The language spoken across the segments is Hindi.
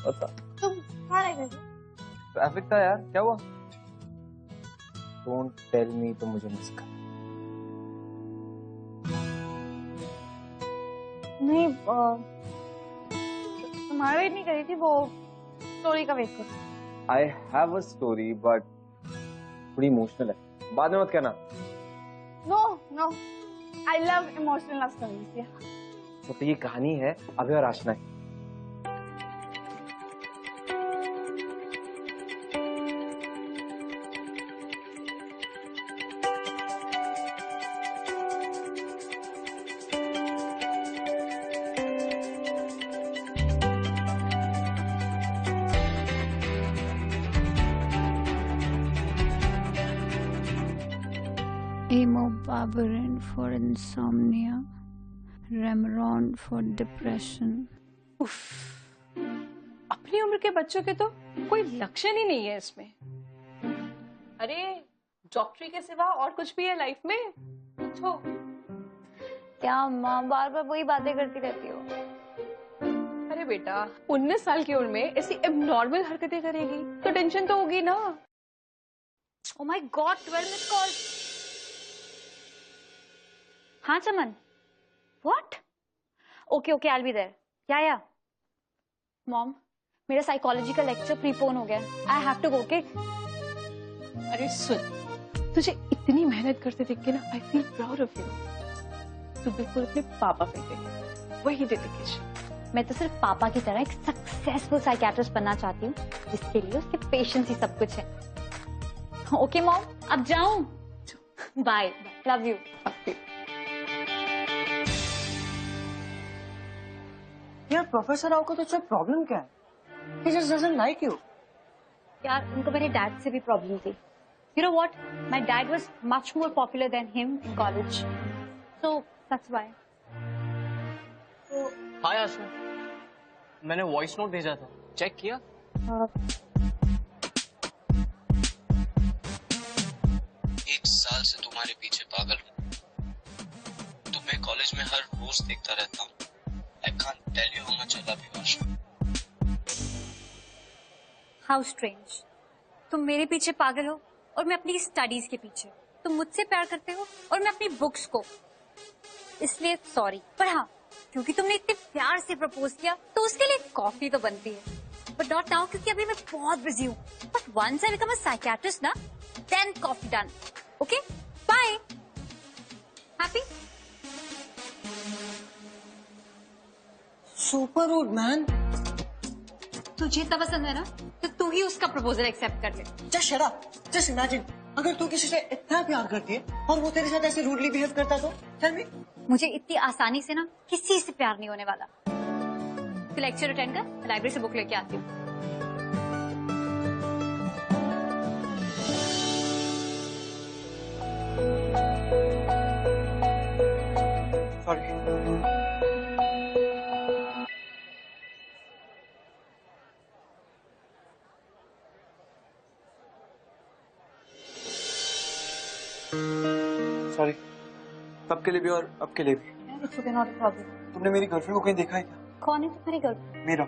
बता। तुम कहाँ रह गए थे? ट्रैफिक था यार, क्या हुआ? डोंट टेल मी तो मुझे मिस कर। नहीं, तुम्हारा वेट नहीं करी थी, वो स्टोरी का वेट कर। I have a story but थोड़ी इमोशनल है, बाद में मत कहना। No no, I love emotional love stories. तो ये कहानी है अभय और आशना की। Amopabarin for insomnia, Remeron for depression. उफ, अपनी उम्र के बच्चों के तो कोई लक्षण ही नहीं है इसमें। अरे डॉक्टरी के सिवा और कुछ भी है लाइफ में? पूछो। क्या माँ बार बार वही बातें करती रहती हो? अरे बेटा, 19 साल की उम्र में ऐसी एबनॉर्मल हरकतें करेगी तो टेंशन तो होगी ना। Oh my God, 12 missed calls. हाँ चमन, what? Okay, okay, I'll be there. Yeah. Mom, मेरा साइकोलॉजी का लेक्चर प्रीपोन हो गया। I have to go, okay? अरे सुन, तुझे इतनी मेहनत करते देख के ना I feel proud of you. तू बिल्कुल अपने पापा पे गई, वही डेडिकेशन। मैं तो सिर्फ पापा की तरह एक सक्सेसफुल साइकियाट्रिस्ट बनना चाहती हूँ, जिसके लिए उसके पेशेंस ही सब कुछ है। ओके मॉम, अब जाऊं? Bye, love you. यार प्रोफेसर राव को तो प्रॉब्लम क्या है? He just doesn't like you. यार उनको मेरे डैड से भी प्रॉब्लम थी। You know what? My dad was much more popular than him in college, so that's why. हाय आशा, मैंने वॉइस नोट भेजा था, चेक किया? एक साल से तुम्हारे पीछे पागल हूँ, तुम्हें कॉलेज में हर रोज देखता रहता हूँ। I can't tell you how much I love you, Asha. How strange. तुम मेरे पीछे पागल हो और मैं अपनी स्टडीज के पीछे। तुम मुझसे प्यार करते हो और मैं अपनी बुक्स को। इसलिए सॉरी, पर हाँ, क्योंकि तुमने इतने प्यार से प्रपोज किया तो उसके लिए कॉफी तो बनती है। बट नॉट नाउ, क्योंकि अभी मैं बहुत बिजी हूँ। But once I become a psychiatrist ना, then coffee done. Okay, bye. Happy? Super rude man. तुझे इतना पसंद है ना, तो तू ही उसका प्रपोजल एक्सेप्ट कर ले। Just shut up. Just imagine, अगर तू किसी से इतना प्यार करती है और वो तेरे साथ ऐसे रूडली बिहेव करता तो? Tell me. मुझे इतनी आसानी से ना किसी से प्यार नहीं होने वाला। तू लेक्चर अटेंड कर, मैं लाइब्रेरी से बुक लेके आती हूँ। Sorry. सॉरी, तब के लिए भी और अब के लिए भी। तुमने मेरी गर्लफ्रेंड को कहीं देखा है क्या? कौन है तुम्हारी गर्लफ्रेंड? मीरा।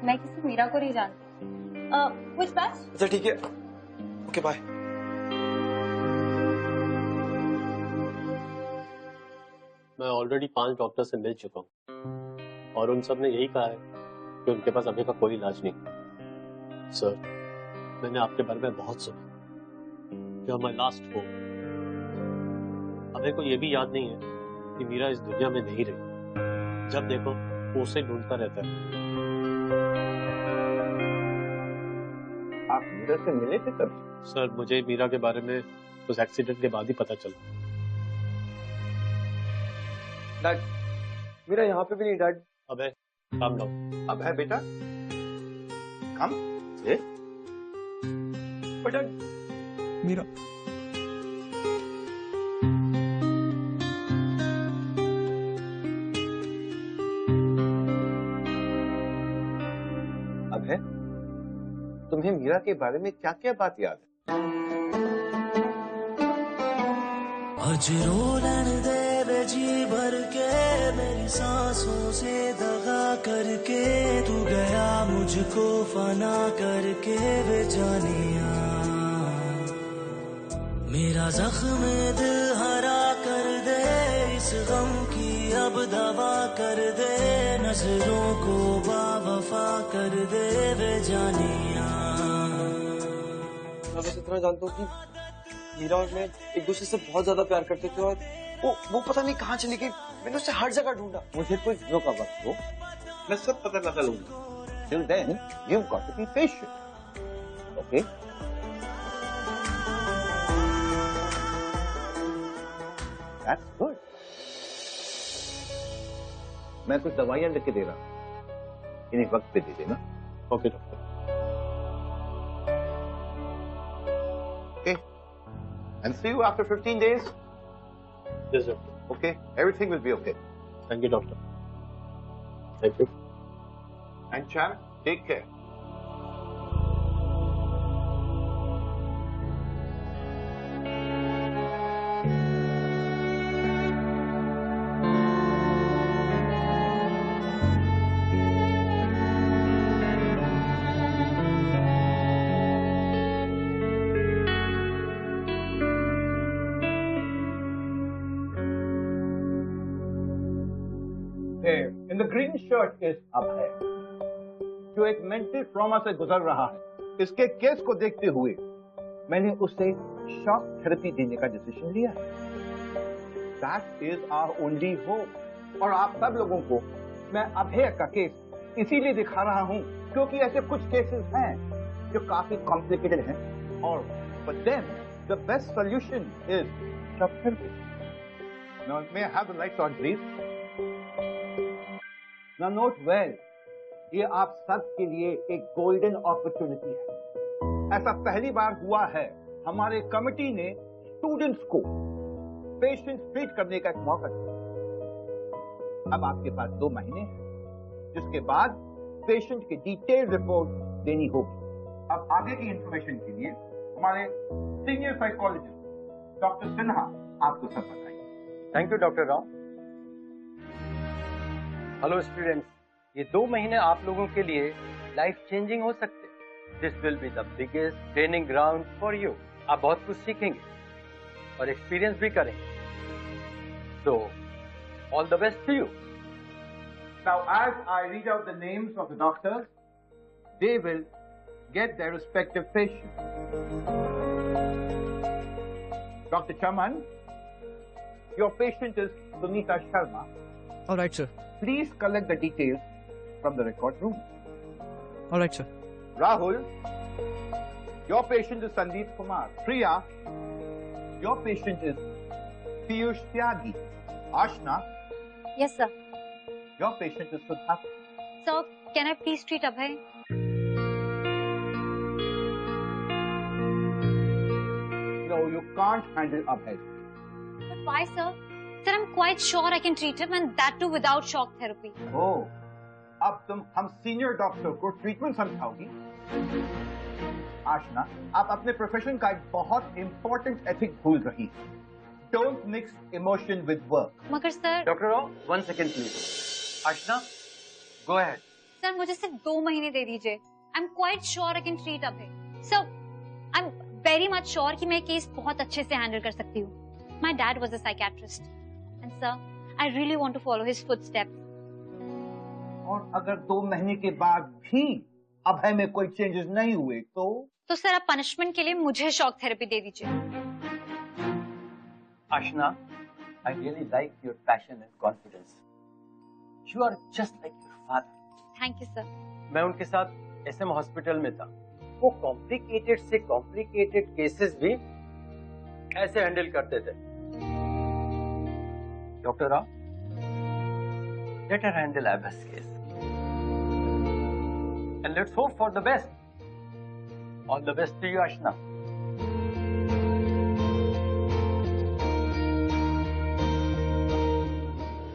मैं किसी मीरा को नहीं जानती। Which batch? अच्छा ठीक है, ओके बाय। मैं ऑलरेडी 5 डॉक्टर से मिल चुका हूँ और उन सब ने यही कहा है कि उनके पास अभी का कोई इलाज नहीं। सर, मैंने आपके बारे में बहुत सुना। You are my last hope. अबे को ये भी याद नहीं है कि मीरा इस दुनिया में नहीं रही। जब देखो वो उसे ढूंढता रहता है। आप मीरा से मिले थे तब? सर, मुझे मीरा के बारे में उस एक्सीडेंट के बाद ही पता चला। डैड, मीरा यहाँ पे भी नहीं डैड। अबे काम डाउन। अब है बेटा, कम से डैड। मीरा, अब है, तुम्हें मीरा के बारे में क्या क्या बात याद है? अज रोलन दे वे जी भर के मेरी सांसों से दगा करके तू गया मुझको फना करके वे जानिया मेरा जख्म दिल हरा कर दे इस गम की अब दवा कर दे नजरों को बावफा कर दे वे जानिया। मैं बस इतना जानता हूँ कि मीरा और मैं एक दूसरे से बहुत ज्यादा प्यार करते थे और वो पता नहीं कहाँ चली गई। मैंने उसे हर जगह ढूंढा। मुझे कुछ दिनों का वक्त दो, मैं सब पता लगा लूंगा। Till then, you've got to be patient. Okay? That's good. मैं कुछ दवाइयां लिख के दे रहा हूँ, इन्हें वक्त पे दे देना। Okay doctor. Okay. And see you after 15 days. Yes, doctor. Okay? Everything will be okay. Thank you, doctor. Thank you. And Chan, take care. In the green shirt is अभय, जो एक मेंटल ट्रॉमा से गुजर रहा है। इसके केस को देखते हुए मैंने उसे शॉक थेरेपी देने का डिसीजन लिया है। That is our only hope। और आप सब लोगों को मैं अभय का केस इसीलिए दिखा रहा हूं क्योंकि ऐसे कुछ केसेस हैं जो काफी कॉम्प्लिकेटेड हैं और for them the best solution is shock therapy। Now may I have the lights on please? Now note well, ये आप सब के लिए एक गोल्डन अपॉर्चुनिटी है। ऐसा पहली बार हुआ है हमारे कमिटी ने स्टूडेंट्स को पेशेंट्स ट्रीट करने का एक मौका दिया। अब आपके पास 2 महीने हैं जिसके बाद पेशेंट की डिटेल रिपोर्ट देनी होगी। अब आगे की इंफॉर्मेशन के लिए हमारे सीनियर साइकोलॉजिस्ट डॉक्टर सिन्हा आपको सब बताएंगे। Thank you doctor Rao. Hello students, ये 2 महीने आप लोगों के लिए लाइफ चेंजिंग हो सकते हैं। This will be the biggest training ground for you. आप बहुत कुछ सीखेंगे और एक्सपीरियंस भी करेंगे। So all the best to you. Now as I read out the names of the doctors, they will get their respective patients. Dr. Chaman, your patient is Sunita Sharma. All right, sir. Please collect the details from the record room. All right, sir. Rahul, your patient is Sandeep Kumar. Priya, your patient is Piyush Tyagi. Ashna, Yes, sir. your patient is Sudha. Sir, can I please treat Abhay? No, you can't handle Abhay. But why, sir? Sir, I'm quite sure I can treat him and that too without shock therapy. Oh, अब तुम हम सीनियर डॉक्टर को ट्रीटमेंट समझाओगी? आशना, आप अपने प्रोफेशन का एक बहुत इंपॉर्टेंट एथिक भूल रही है। Don't mix emotion with work. मगर sir, doctor Rao, 1 second please. Aashna, go ahead. Sir मुझे सिर्फ 2 महीने दे दीजिए। I'm quite sure I can treat Abhay. Sir, I'm very much sure कि मैं केस बहुत अच्छे से हैंडल कर सकती हूँ। My dad was a psychiatrist. And sir, I really want to follow his footsteps. और अगर 2 महीने के बाद भी अभय में कोई चेंजेस नहीं हुए तो सर आप पनिशमेंट के लिए मुझे शॉक थेरेपी दे दीजिए। Ashna, I really like your passion and confidence. You are just like your father. Thank you sir. मैं उनके साथ एसएम हॉस्पिटल में था। वो कॉम्प्लिकेटेड से कॉम्प्लिकेटेड केसेस भी ऐसे हैंडल करते थे। Doctor Rao, let her handle Abhay's case. And let's hope for the best. All the best to you, Ashna.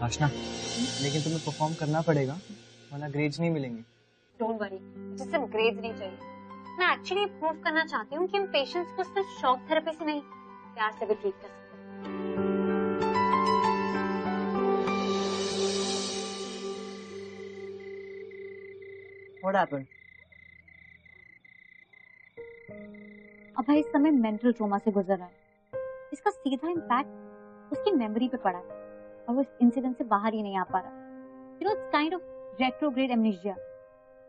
आशना, लेकिन तुम्हें परफॉर्म करना पड़ेगा वरना ग्रेड्स नहीं मिलेंगे। डोंट वरी, मुझे सिर्फ ग्रेड्स नहीं चाहिए। मैं एक्चुअली प्रूव करना चाहती हूँ कि हम पेशेंट्स को सिर्फ शॉक थेरेपी से नहीं, प्यार से भी ट्रीट कर सकते हैं। What happened? अभय इस समय मेंटल ट्रॉमा से गुजर रहा है। इसका सीधा इम्पैक्ट उसकी मेमोरी पे पड़ा है और वो इस इंसिडेंट से बाहर ही नहीं आ पा रहा। You know, it's kind of retrograde amnesia.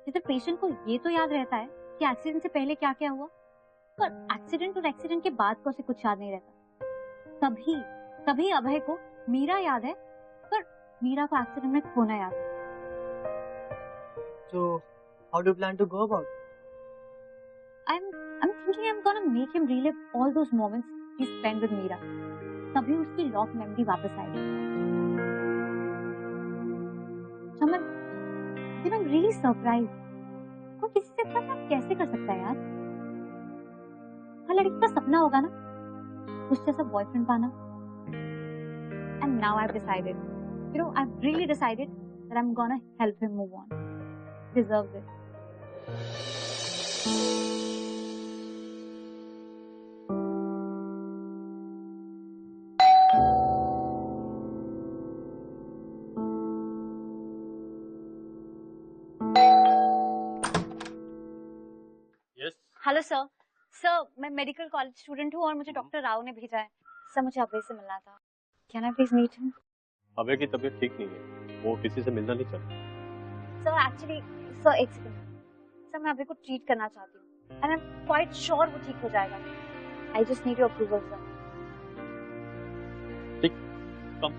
जिधर पेशेंट को ये तो याद रहता है कि एक्सीडेंट से पहले क्या क्या हुआ, पर एक्सीडेंट और एक्सीडेंट के बाद को उसे कुछ याद नहीं रहता। कभी अभय को मीरा याद है, पर मीरा को एक्सीडेंट में खोना याद है। So, how do you plan to go about it? I'm thinking I'm gonna make him relive all those moments he spent with Meera. तभी उसकी लॉक मेमोरी वापस आएगी। चमन, I'm really surprised. कोई किसी से इतना प्यार कैसे कर सकता है यार? हर लड़की का सपना होगा ना, उस जैसा बॉयफ्रेंड पाना। And now I've decided, I've really decided that I'm gonna help him move on. Deserves it. Hello sir. मैं मेडिकल कॉलेज स्टूडेंट हूँ और मुझे डॉक्टर राव ने भेजा है। सर, मुझे अभय से मिलना था। Can I please meet him? Abhay की तबीयत ठीक नहीं है, वो किसी से मिलना नहीं चाहता। सर एक्चुअली सर एक सेकंड सर, मैं अभय को ट्रीट करना चाहती हूँ and I am quite sure वो ठीक हो जाएगा। I just need your approval sir. ठीक, कम।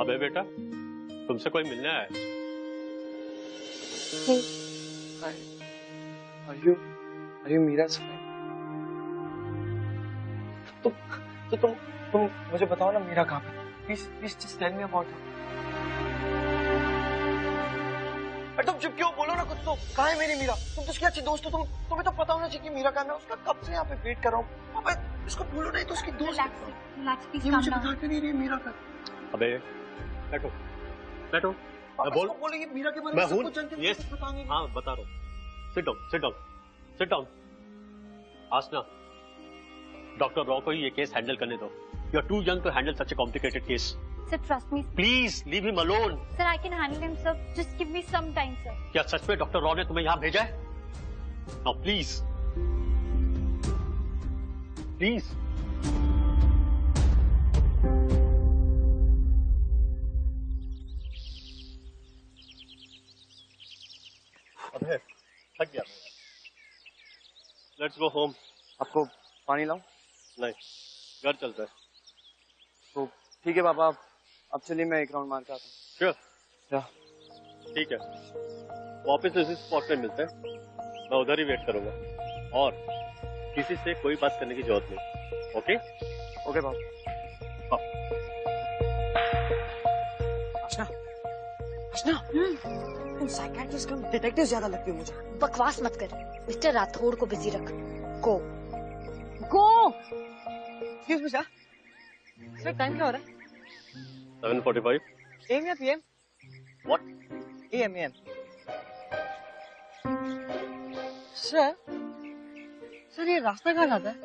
अबे बेटा, तुमसे कोई मिलने आया है? Hey. Hi. Are you Meera's friend? तुम मुझे बताओ ना मीरा कहाँ पे? Please just tell me about her. अरे तुम चुप क्यों? बोलो ना कुछ तो। कहाँ है मेरी मीरा? तुम तो उसकी अच्छी दोस्त हो। तुम्हें तो पता होना चाहिए कि मीरा कहाँ है। मैं उसका कब से यहाँ पे वेट कर रहा हूँ। अबे इसको बोलो नहीं तो उसकी दोस्त। रिलैक्स प्लीज, मुझे बता क्यों नहीं रही है मीरा का? अबे बैठो, मैं बोलेंगे मीरा के बारे में सब कुछ जानते हैं। यस, हाँ बता रहा हूँ। सिट डाउन। आसना, डॉक्टर रॉ को ही ये केस हैंडल करने दो। You are too young to handle such a complicated case. Sir trust me. Please leave him alone. Sir I can handle him sir, just give me some time sir. क्या सच में डॉक्टर रॉ ने तुम्हें यहाँ भेजा है? Now please. अबे थक गया। Let's go home. आपको पानी लाऊं? नहीं, घर चलता है। तो ठीक है पापा, अब चलिए मैं एक राउंड मार के आता हूँ। श्योर। ठीक है, वापस इसी स्पॉट पे मिलते हैं। मैं उधर ही वेट करूंगा और किसी से कोई बात करने की जरूरत नहीं। ओके पापा। अर्चना, तुम साइकियाट्रिस्ट कम डिटेक्टिव ज्यादा लगती हो मुझे। बकवास मत कर, मिस्टर राठौड़ को बिजी रख। Go. Excuse me sir, sir time क्या हो रहा है? 7:45। AM या PM? What? AM। सर ये रास्ता कहाँ जाता है?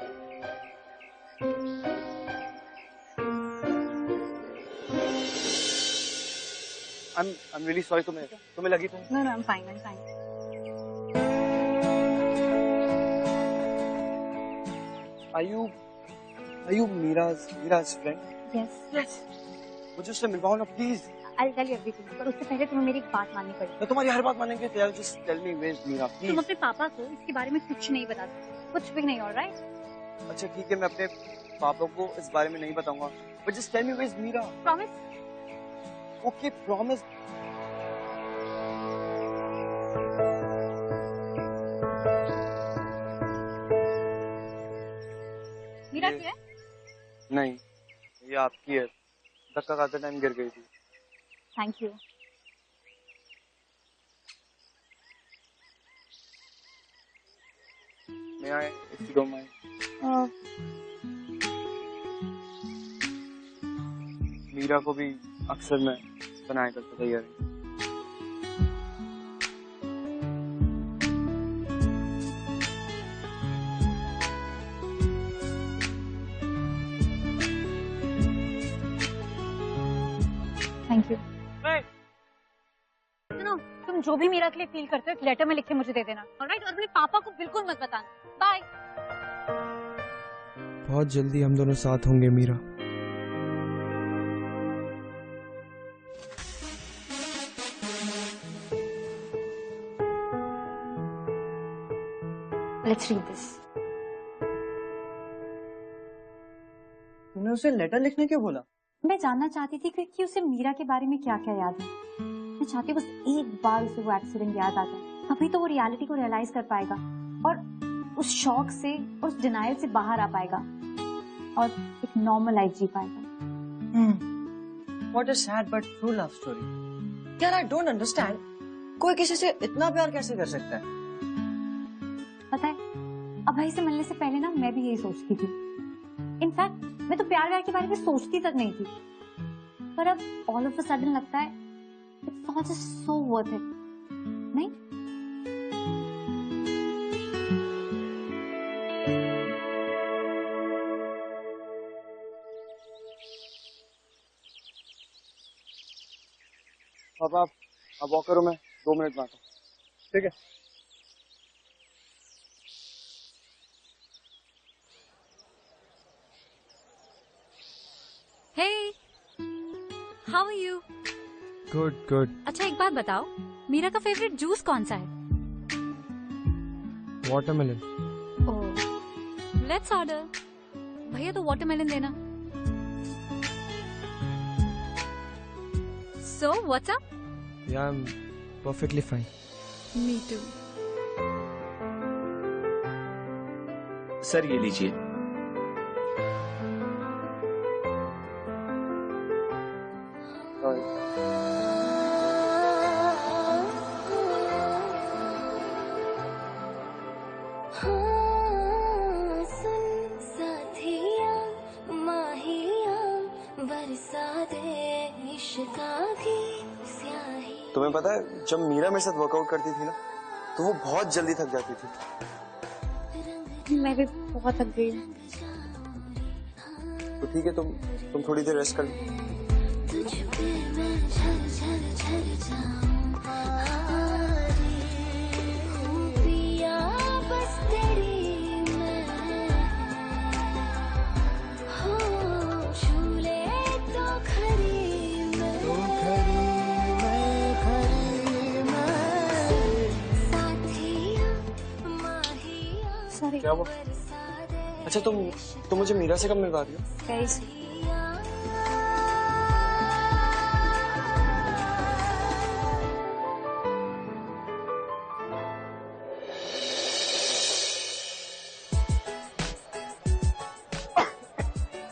I'm really sorry। तुम्हें लगी तुम? No, I'm fine. Are you Meera's friend? Yes. मुझे उससे मिलवाओ ना please. I'll tell you everything, पर उससे पहले तुम्हें मेरी एक बात माननी पड़ेगी। मैं तुम्हारी हर बात मानेंगे तो यार just tell me where's Meera please। तुम अपने पापा को इसके बारे में कुछ नहीं बता सकते, कुछ भी नहीं। ऑलराइट? अच्छा ठीक है, मैं अपने पापा को इस बारे में नहीं बताऊंगा, but just tell me where's Meera। Promise? Okay, promise। Meera की है? नहीं, ये आपकी है। धक्का खाते टाइम गिर गई थी। Thank you. May I, if you don't mind? Meera को भी अक्सर मैं बनाया करता था यार। Thank you. सुनो, तुम जो भी मीरा के लिए फील करते हो एक लेटर में लिख के मुझे दे देना, ऑलराइट? और अपने पापा को बिल्कुल मत बताना। बाय। बहुत जल्दी हम दोनों साथ होंगे मीरा। Let's read this. तुमने उसे लेटर लिखने क्यों बोला? मैं जानना चाहती थी क्योंकि उसे मीरा के बारे में क्या क्या याद है। मैं चाहती बस एक बार उसे वो एक्सीडेंट याद आ जाए, तभी तो वो रियलिटी को रियलाइज कर पाएगा और उस शॉक से और उस डिनायल से बाहर आ पाएगा और एक नॉर्मल लाइफ जी पाएगा। What a sad but true love story. यार I don't understand. कोई किसी से इतना प्यार कैसे कर सकता है? पता है, अभय से मिलने से पहले ना मैं भी यही सोचती थी। इनफैक्ट मैं तो प्यार के बारे में सोचती तक नहीं थी, पर अब ऑल ऑफ अ सडन लगता है it's all just so worth it, नहीं? पापा आप वॉक करो, मैं 2 मिनट में आता हूँ। ठीक है। Hey, how are you? Good good. अच्छा एक बात बताओ, मीरा का फेवरेट जूस कौन सा है? वाटरमेलन। Oh, let's order. भैया तो वाटरमेलन देना। So what's up? Yeah, I'm perfectly fine. Me too. Sir ये लीजिए। तुम्हें पता है जब मीरा मेरे साथ वर्कआउट करती थी ना तो वो बहुत जल्दी थक जाती थी। मैं भी बहुत थक गई हूँ। तो ठीक है, तुम थोड़ी देर रेस्ट कर लो। क्या वो? अच्छा तुम मुझे मीरा से कब मिलवा रही हो?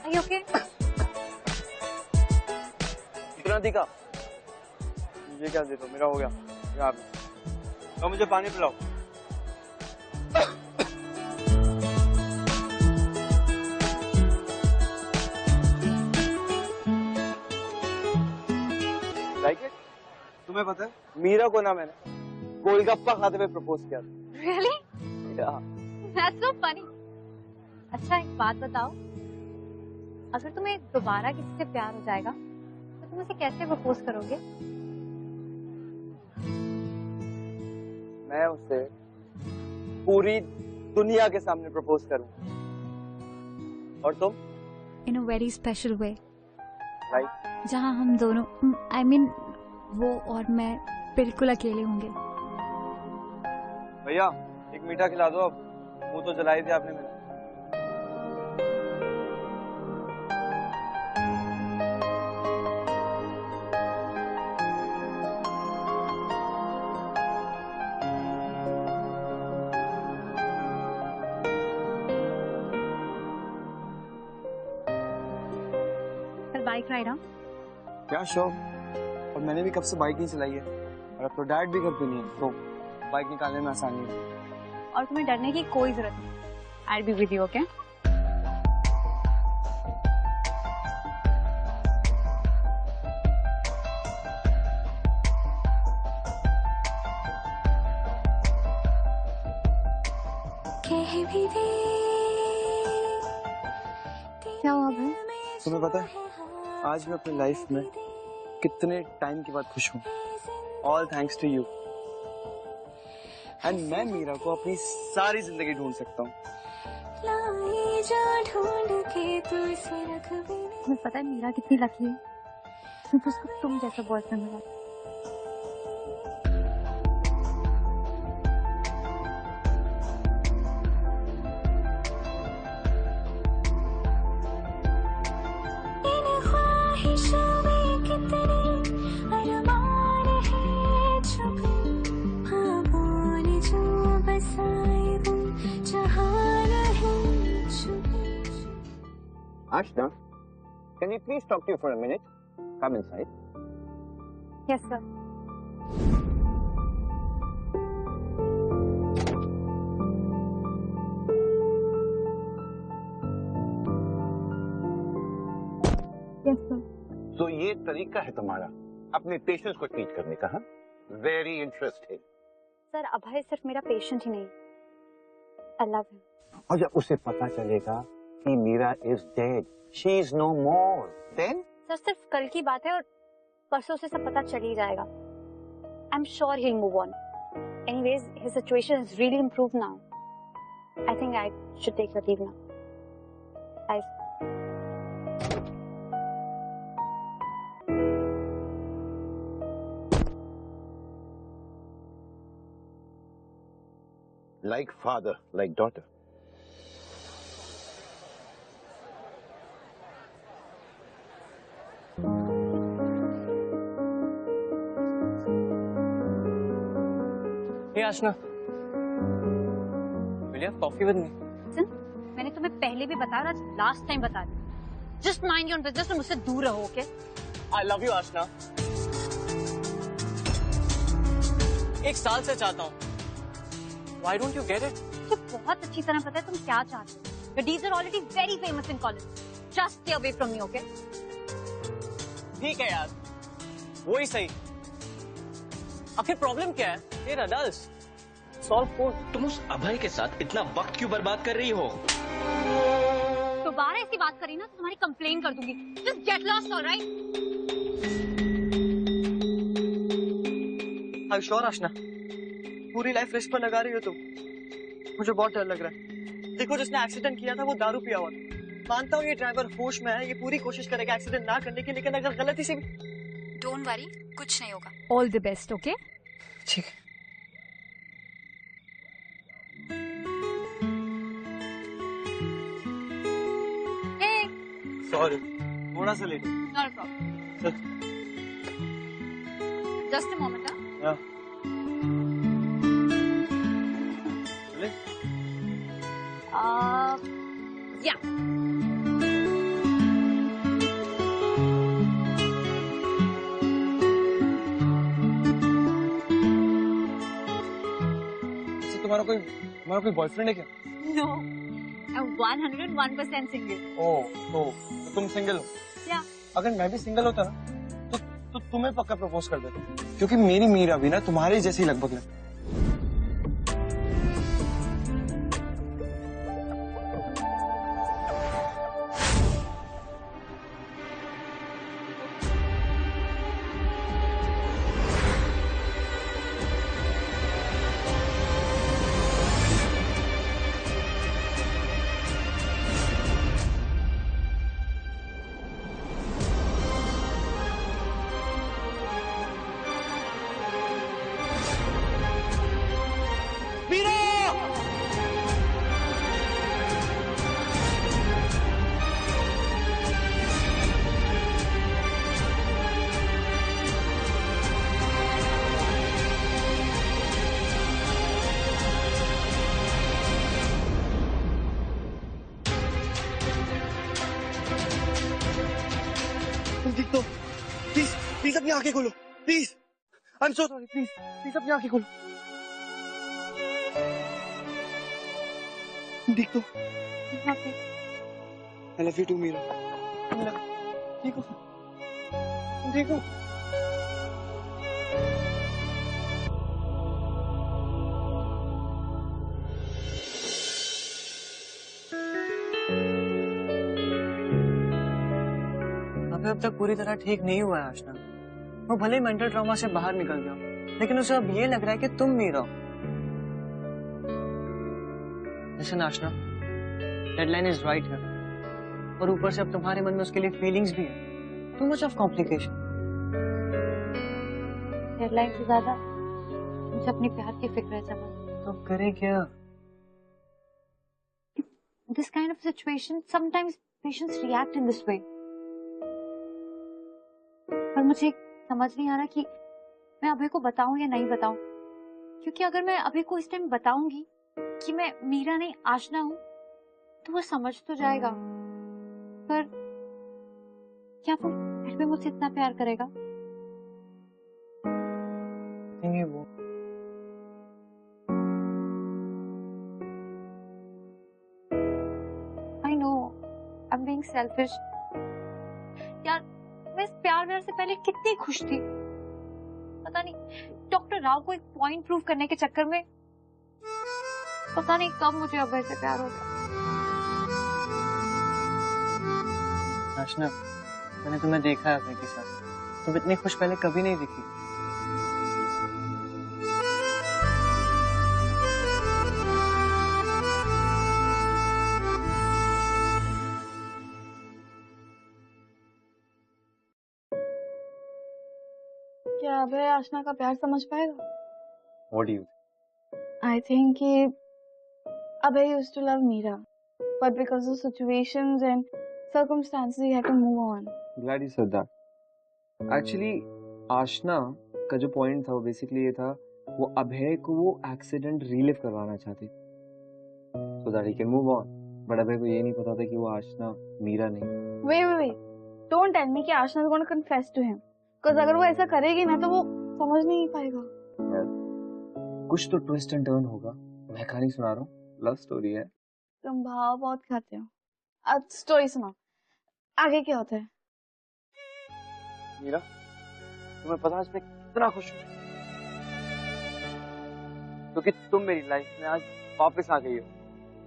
Are you okay? इतना दिखा? ये क्या देता? मेरा हो गया। यहाँ पे। तो मुझे पानी पिलाओ। तुम्हें पता है मीरा को ना मैंने गोलगप्पा खाते हुए प्रपोज किया था। Really? That's so funny. अच्छा एक बात बताओ, अगर तुम्हें दोबारा किसी से प्यार हो जाएगा तो तुम उसे कैसे प्रपोज करोगे? मैं उसे पूरी दुनिया के सामने प्रपोज करूंगा। और तुम? In a very special way. Right? जहाँ हम दोनों, I mean वो और मैं बिल्कुल अकेले होंगे। भैया एक मीठा खिला दो, अब मुंह तो जलाई दिया आपने मेरा। कल बाइक राइड? हाँ क्या शौक, और मैंने भी कब से बाइक नहीं चलाई है और अब तो डैड भी घर पे नहीं है, तो बाइक निकालने में आसानी है। और तुम्हें डरने की कोई जरूरत नहीं। I'll be with you, okay? कह भी दे। क्या हुआ भाई? तुम्हें पता है आज मैं अपनी लाइफ में कितने टाइम के बाद खुश हूँ। All thanks to you. And मैं मीरा को अपनी सारी जिंदगी ढूंढ सकता हूँ। तुम्हें पता है मीरा कितनी लकी है क्योंकि उसको तुम जैसा बॉयफ्रेंड मिला। Ashna, can we please talk to you for a minute? Come inside. Yes, sir. Yes, sir. तो ये तरीका है तुम्हारा अपने पेशेंट्स को ट्रीट करने का? हाँ, वेरी इंटरेस्टिंग। सर अभय सिर्फ मेरा पेशेंट ही नहीं, आई लव हिम। और जब उसे पता चलेगा कि Meera is dead, she is no more, then? Sir सिर्फ कल की बात है और परसों से सब पता चल ही जाएगा। I am sure he will move on. Anyways his situation is really improved now. I think I should take a leave now. Bye. Like father, like daughter. Hey Ashna, will you have coffee with me? मैंने तुम्हें पहले भी बताया और आज लास्ट टाइम बता दिया। जस्ट माइंड योर बिजनेस और मुझसे दूर रहो, okay? I love you Ashna. 1 साल से चाहता हूँ। Why don't you get it? मुझे बहुत अच्छी तरह पता है तुम क्या चाहते हो। Your deeds are already very famous in college. Just stay away from me, okay? ठीक है यार, वही सही। आखिर प्रॉब्लम क्या है? We're adults. Solve for. तुम उस अभय के साथ इतना वक्त क्यों बर्बाद कर रही हो? दोबारा इसकी बात करी ना तो तुम्हारी कंप्लेन कर दूंगी। Just get lost, all right? I'm sure Ashna. पूरी लाइफ रिस्क पर लगा रही हो तुम। मुझे बहुत डर लग रहा है। देखो जिसने एक्सीडेंट किया था वो दारू पिया हुआ था। मानता हूँ ये ड्राइवर होश में है, ये पूरी कोशिश करेगा एक्सीडेंट ना करने की, लेकिन अगर गलती से भी। Don't worry, कुछ नहीं होगा। All the best, okay? ठीक है। Hey, सॉरी, थोड़ा सा late. not a problem. Just a moment, huh? Yeah. Yeah. तुम्हारा कोई बॉयफ्रेंड है क्या? No, I'm 101% single. ओह, तो तुम सिंगल हो? Yeah. अगर मैं भी सिंगल होता ना, तो तुम्हें पक्का प्रपोज कर देता, क्योंकि मेरी मीरा भी ना तुम्हारे जैसी लगभग लगती। तो प्लीज प्लीज अपनी आंखें खोलो, please. I am so sorry, please please अपनी आंखें खोलो। देख तो, I love you too Meera. ठीक हो? ठीक हो? अब तक पूरी तरह ठीक नहीं हुआ है आशना। वो भले मेंटल ट्रॉमा से बाहर निकल गया, लेकिन उसे अब ये लग रहा है कि तुम मीरा हो। Listen Aashna, deadline is right है, और ऊपर से अब तुम्हारे मन में उसके लिए फीलिंग्स भी है। Too much of complication. Deadline से ज्यादा मुझे अपने प्यार की फिक्र है समझ। तो करे क्या? This kind of situation, sometimes patients react in this way. पर मुझे समझ नहीं आ रहा कि मैं अभय को बताऊं या नहीं बताऊं, क्योंकि अगर मैं अभय को इस टाइम बताऊंगी कि मैं मीरा नहीं आशना हूं, तो वो समझ तो जाएगा, पर क्या वो फिर भी मुझसे इतना प्यार करेगा? नहीं वो I know, I'm being selfish. यार मैं इस प्यार व्यार से पहले कितनी खुश थी, पता नहीं डॉक्टर राव को एक पॉइंट प्रूव करने के चक्कर में पता नहीं कब मुझे अभय से प्यार हो गया। आशना, मैंने तुम्हें देखा है अभय के साथ, तुम इतनी खुश पहले कभी नहीं दिखी। क्या अभय आशना का प्यार समझ पाएगा? What do you? I think कि अभय used to love Meera, but because of situations and circumstances, he had to move on. Glad you said that. Actually, आशना का जो पॉइंट था वो बेसिकली ये था, वो अभय को वो एक्सीडेंट रिलिव करवाना चाहती, so that he can move on. But Abhay को ये नहीं पता था कि वो आशना मीरा नहीं। Wait. Don't tell me कि आशना is going to confess to him. Because अगर वो ऐसा करेगी ना तो वो समझ नहीं पाएगा। यार, कुछ तो ट्विस्ट एंड टर्न होगा। मैं कहानी सुना रहा हूँ, लव स्टोरी है। तुम भाव बहुत खाते हो। अब स्टोरी सुनाओ, आगे क्या होता है? मीरा, तुम्हें पता आज मैं कितना खुश हूँ, क्योंकि तुम मेरी लाइफ में आज वापस आ गई हो।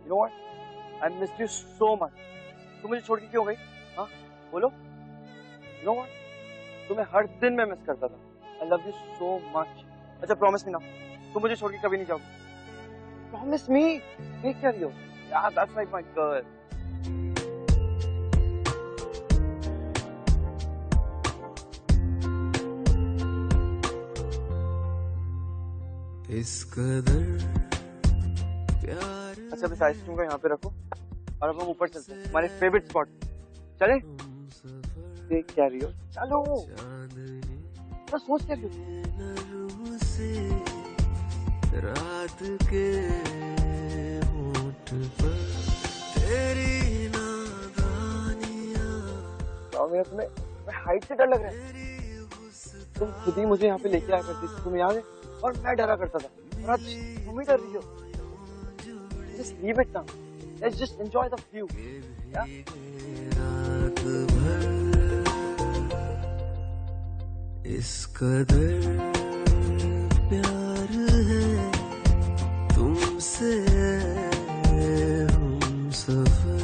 You know what? I missed you so much. तुम मुझे छोड़ के क्यों गई? हाँ, बोलो। You know what? तुम्हें हर दिन मैं मिस करता था। I love you so much. अच्छा, प्रॉमिस मी ना, तुम मुझे छोड़ के कभी नहीं जाओगी। Promise me. देख क्या रही हो? Yeah, that's like my girl. इस कदर प्यार। अच्छा, बस आइसक्रीम को यहाँ पे रखो और अब हम ऊपर चलते हैं हमारे फेवरेट स्पॉट। चले? देख क्या रही हो? चलो। बस सोच क्या रही हो? रात के होठ पर तेरी नादानियां। मेरा तुम्हें हाइट से डर लग रहा है। तुम खुद ही मुझे यहाँ पे लेके आया करती थी, तुम्हें याद है? और मैं डरा करता था, और आज तुम ही डर रही हो। Just leave it now. Let's just enjoy the view. Yeah? रात भर इस कदर प्यार है तुमसे हम सफर।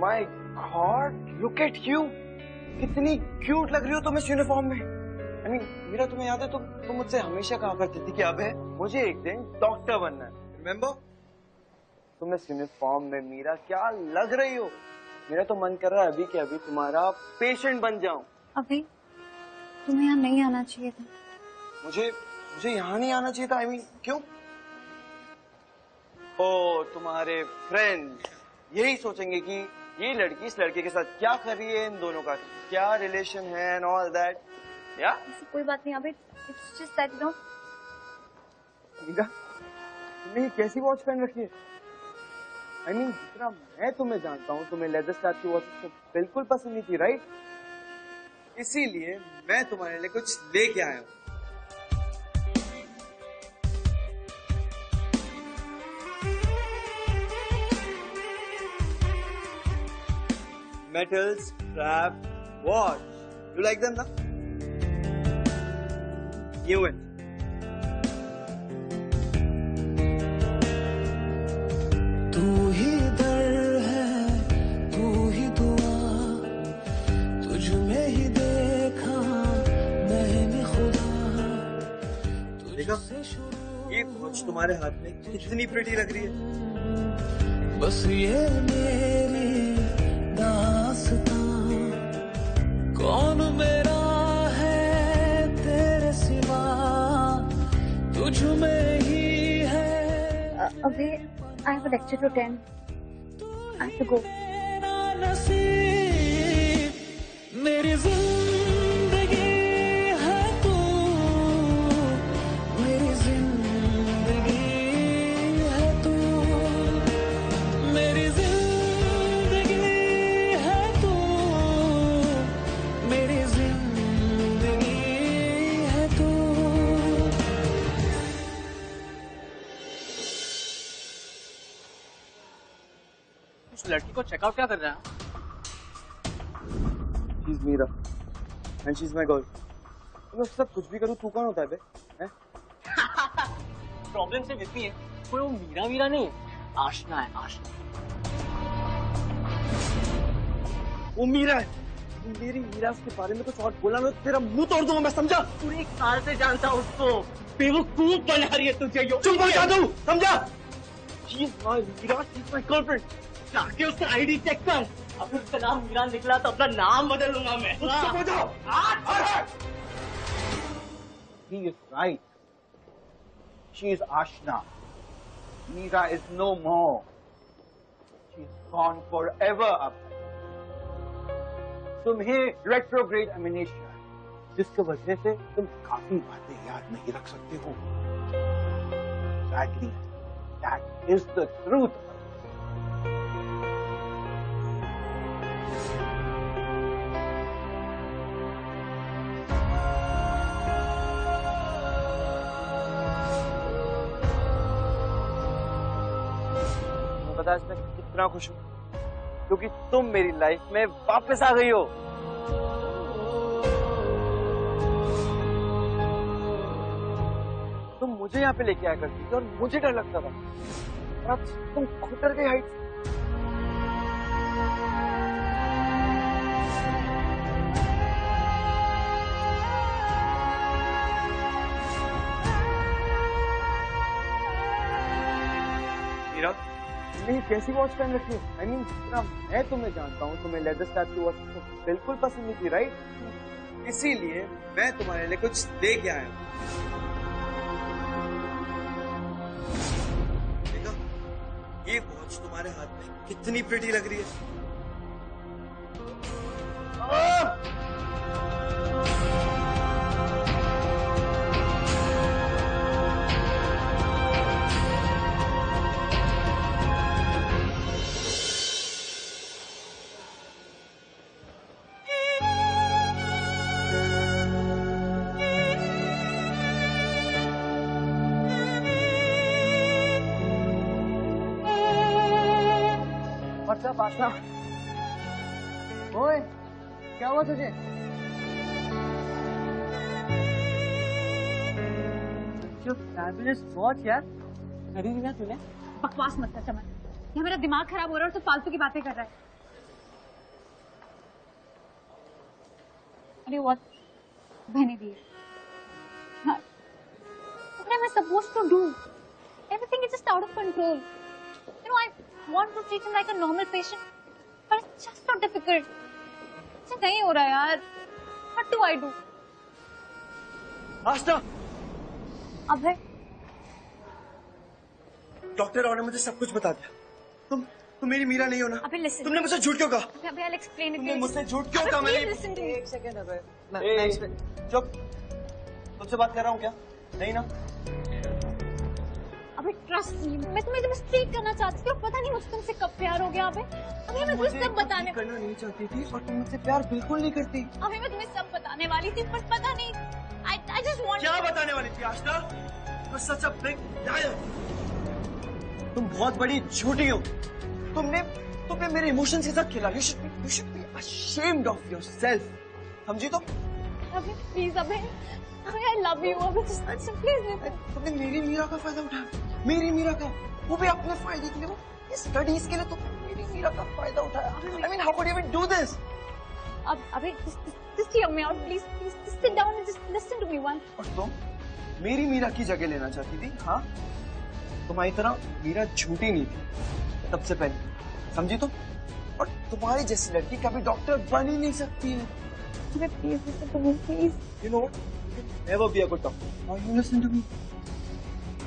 My God, look at you. कितनी क्यूट लग रही हो तुम इस यूनिफॉर्म में। I mean, मीरा, तुम्हें याद है तुम मुझसे हमेशा कहा करती थी कि अब है मुझे एक दिन डॉक्टर बनना है। Remember? तुम इस यूनिफॉर्म में मीरा क्या लग रही हो। मेरा तो मन कर रहा है अभी के अभी तुम्हारा पेशेंट बन जाऊं। अभी तुम्हें यहाँ नहीं आना चाहिए था। मुझे यहाँ नहीं आना चाहिए था। I mean, क्यों? ओ, तुम्हारे फ्रेंड्स यही सोचेंगे कि ये लड़की इस लड़के के साथ क्या कर रही है, इन दोनों का क्या रिलेशन है एंड ऑल दैट। या कोई बात नहीं अभी, it's just that you know. तुमने ये कैसी वॉच पहन रखी है? I mean, जितना मैं तुम्हें जानता हूँ, तुम्हें लेदर स्टार्च की वॉचेस तो बिल्कुल पसंद नहीं थी, राइट? इसीलिए मैं तुम्हारे लिए कुछ लेके आया हूँ। Metal strap watch. You like them, na? Knew it. तू ही दर है, तू ही दुआ, तुझ में ही देखा मैंने खुदा। देखा? ये वॉच तुम्हारे हाथ में कितनी प्रिटी लग रही है। बस ये मेरी दास्तां, कौन मेरा है तेरे सिवा, तुझ में ही है। अभी I have a lecture to attend. I have to go. मेरी जिंदगी है तू, मेरी जिंदगी है तू, मेरी जिंदगी है तू, मेरी जिंदगी है तू। उस लड़की को चेकआउट क्या कर रहा है? She's Meera, and she's my girl. मैं उसके साथ कुछ भी करूँ, तू कौन होता है बे? हैं? प्रॉब्लम सिर्फ इतनी है, कोई वो मीरा नहीं है, आशना है, आशना। वो मीरा है, मेरी मीरा के बारे में कुछ और बोला मैं तेरा मुंह तोड़ दूंगा, मैं समझा? पूरे 1 साल से जानता हूँ उसको, बेवकूफ बना रही है तुझे। चुप हो जा तू, समझा? She is my Meera, she is my girlfriend. जाके उसका आईडी चेक कर, अगर उसका नाम मीरा निकला तो अपना नाम बदल लूंगा मैं। चुप हो जाओ। He is right. She is Ashna. Meera is no more. She's gone forever up. तुम्हें retrograde amnesia, जिसकी वजह से तुम काफी बातें याद नहीं रख सकते हो। Sadly, that is the truth. पता है मैं कितना खुश हूँ, क्योंकि तुम मेरी लाइफ में वापस आ गई हो। तुम मुझे यहाँ पे लेके आया करती थी और मुझे डर लगता था, और अब तुम खुद डर गई हाइट। मीरा, तुमने कैसी वॉच पहन रखी है? I mean, जितना मैं तुम्हें जानता हूँ, तुम्हें लेदर स्ट्रैप की वॉच तो बिल्कुल पसंद नहीं थी, राइट? इसीलिए मैं तुम्हारे लिए कुछ लेके आया हूँ। देखा? ये वॉच तुम्हारे हाथ में कितनी प्रिटी लग रही है। व्हाट्सअप आशना, ओए क्या हुआ तुझे? जो फैबुलस वॉच यार, खरीदी ना तूने? बकवास मत कर चमन, ये मेरा दिमाग खराब हो रहा है और तू फालतू की बातें कर रहा है। अरे वॉच मैंने दी है। What am I supposed to do? Everything is just out of control. You know, I want to treat him like a normal patient, but it's just so difficult. ऐसे नहीं हो रहा यार। What do I do? आस्था, अब है डॉक्टर राव ने मुझे सब कुछ बता दिया। तुम मेरी मीरा नहीं हो ना? अबे listen. तुमने मुझसे झूठ क्यों कहा? अबे I'll explain it. तुमने मुझसे झूठ क्यों कहा? मैंने Please listen to me. एक सेकंड अबे, मैं चुप। तुझसे बात कर रहा हूँ क्या? नहीं ना? अबे अबे ट्रस्ट मी, मैं तुम्हें जब स्ट्रीट करना चाहती थी और पता नहीं मुझे तुमसे कब प्यार हो गया। अबे मैं तुम्हें सब बताने करना नहीं चाहती थी और तुम मुझसे प्यार बिल्कुल नहीं करती। अबे मैं तुम्हें सब बताने वाली थी पर पता नहीं I just want क्या बताने वाली थी आशना? You're such a big liar. तुम बहुत बड़ी झूठी हो। तुमने मेरे इमोशंस के साथ खेला। You should be ashamed of yourself. समझी तुम? अबे प्लीज अबे I love you अबे just please listen. तुमने मेरी मीरा का फायदा उठाया। मेरी मीरा का, वो भी अपने फायदे के लिए, वो स्टडीज के लिए तुमने मेरी मीरा का फायदा उठाया। I mean, how could you even do this? अब अबे just hear me out please just sit down and just listen to me once. और तुम मेरी मीरा की जगह लेना चाहती थी? हाँ, तुम्हारी तरह मीरा झूठी नहीं थी सबसे पहले, समझी तुम? और तुम्हारी जैसी लड़की कभी डॉक्टर बन ही नहीं सकती है। Please listen to me, please. You know what? Never be a good doctor. Now you listen to me.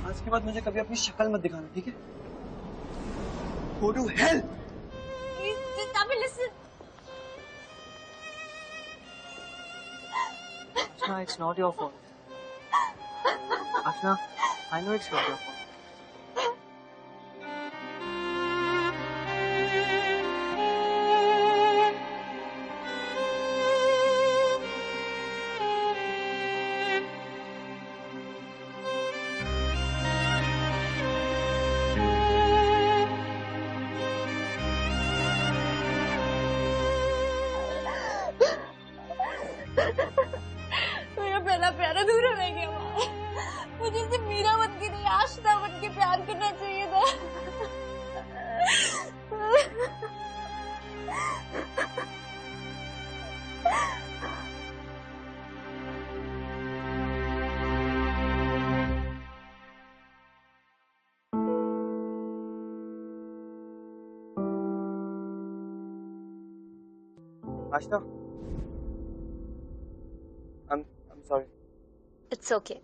आज के बाद मुझे कभी अपनी शक्ल मत दिखाना, ठीक है? Go to hell. Please just अबे listen. Ashna, it's not your fault. Ashna, I know it's not your fault. मेरा पहला प्यार अधूरा रह गया माँ। मुझे इसे मीरा बन के नहीं आशना बन के प्यार करना चाहिए था। Ashna, I'm sorry. It's okay.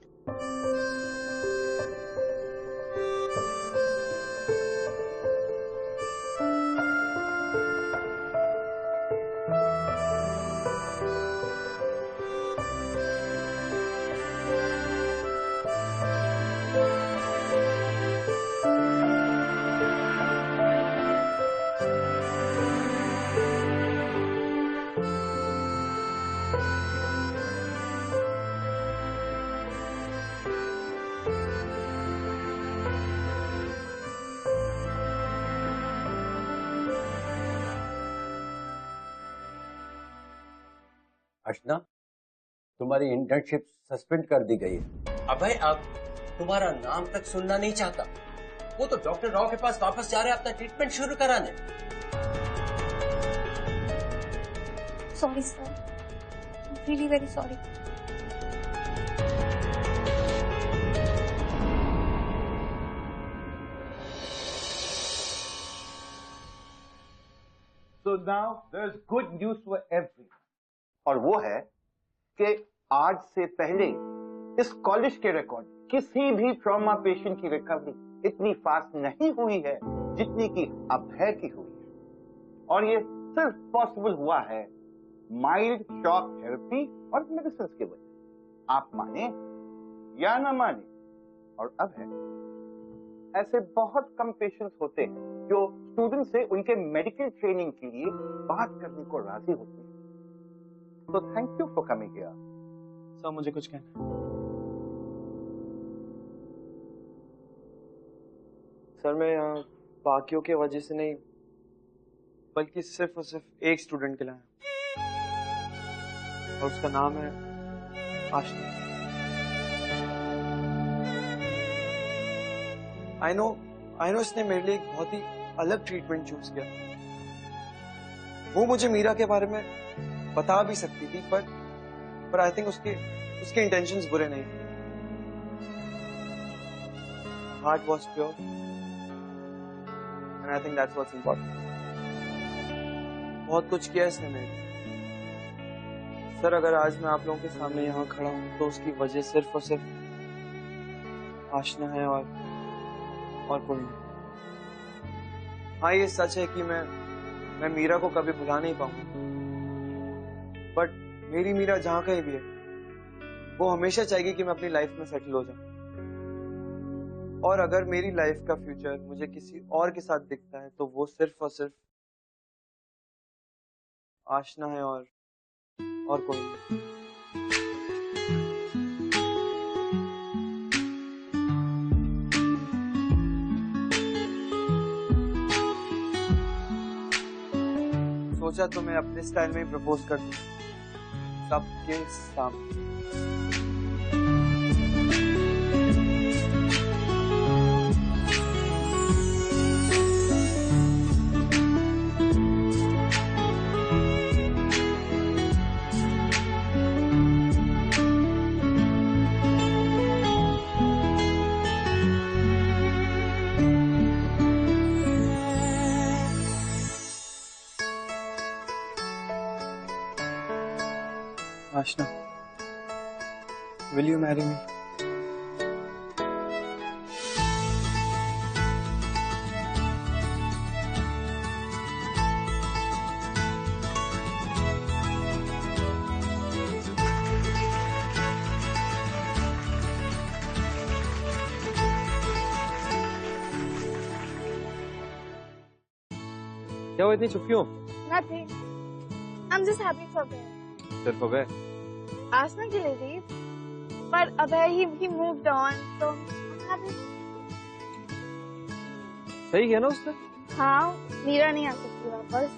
अर्चना, तुम्हारी इंटर्नशिप सस्पेंड कर दी गई है। अभय अब तुम्हारा नाम तक सुनना नहीं चाहता। वो तो डॉक्टर राव के पास वापस जा रहे हैं अपना ट्रीटमेंट शुरू कराने। Sorry sir, really very sorry. So now there's good news for everyone. और वो है कि आज से पहले इस कॉलेज के रिकॉर्ड किसी भी ट्रॉमा पेशेंट की रिकवरी इतनी फास्ट नहीं हुई है जितनी की अभय की हुई है। और ये सिर्फ पॉसिबल हुआ है माइल्ड शॉक थेरेपी और मेडिसिन की वजह। आप माने या ना माने, और अभय ऐसे बहुत कम पेशेंट्स होते हैं जो स्टूडेंट से उनके मेडिकल ट्रेनिंग के लिए बात करने को राजी होते हैं। तो thank you for coming here. Sir, मुझे कुछ कहना है। सर, मैं यहाँ बाकियों के वजह से नहीं बल्कि सिर्फ और सिर्फ एक स्टूडेंट के लिए आया और उसका नाम है आशना। आई नो इसने मेरे लिए एक बहुत ही अलग ट्रीटमेंट चूज किया। वो मुझे मीरा के बारे में बता भी सकती थी पर आई थिंक उसके इंटेंशंस बुरे नहीं। Heart was pure and I think that's what's important. बहुत कुछ किया इसने मेरे लिए। सर, अगर आज मैं आप लोगों के सामने यहाँ खड़ा हूँ तो उसकी वजह सिर्फ और सिर्फ आशना है और कोई नहीं। हाँ, ये सच है कि मैं मीरा को कभी भुला नहीं पाऊंगा, बट मेरी मीरा जहां कहीं भी है वो हमेशा चाहेगी कि मैं अपनी लाइफ में सेटल हो जाऊं। और अगर मेरी लाइफ का फ्यूचर मुझे किसी और के साथ दिखता है तो वो सिर्फ और सिर्फ आशना है और कोई नहीं। सोचा तो मैं अपने स्टाइल में ही प्रपोज कर दूं सबके सामने। Ashna, will you marry me? क्या हुआ, इतनी चुप क्यों? Nothing. I'm just happy for them. सिर्फ अबे आशना के लिए थी, पर अभय he moved on, so I'm happy. सही किया ना उसने? हाँ, मीरा नहीं आ सकती वापस,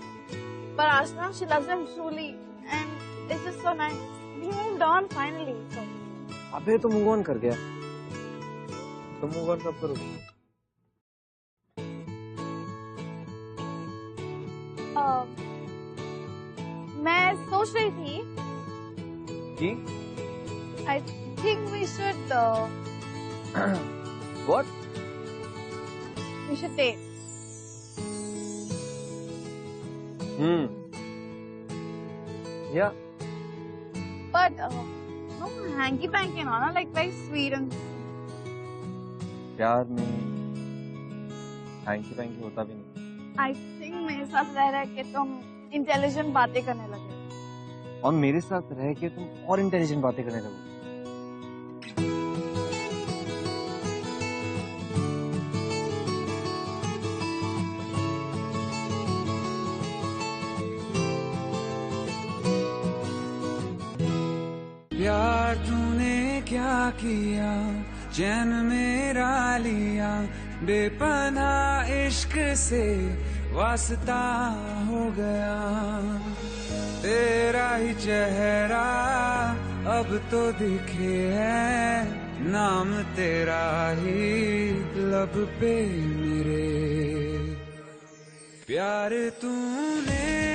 पर आशना she loves him truly and it's just so nice. He moved on finally. So. अबे तो मूव ऑन कर गया, तो मूव ऑन कब करोगे? मैं सोच रही थी कि I think we should what? We should date. Yeah. But no hanky panky, no, like very sweet and. प्यार में हैंकी पैंकी होता भी नहीं। I think मेरे साथ रह रह के तुम इंटेलिजेंट बातें करने लगे, और मेरे साथ रह के तुम और इंटेलिजेंट बातें करने लगो। प्यार तूने क्या किया, चैन मेरा लिया, बेपनाह इश्क से वास्ता हो गया। तेरा ही चेहरा अब तो दिखे है, नाम तेरा ही लब पे मेरे। प्यार तूने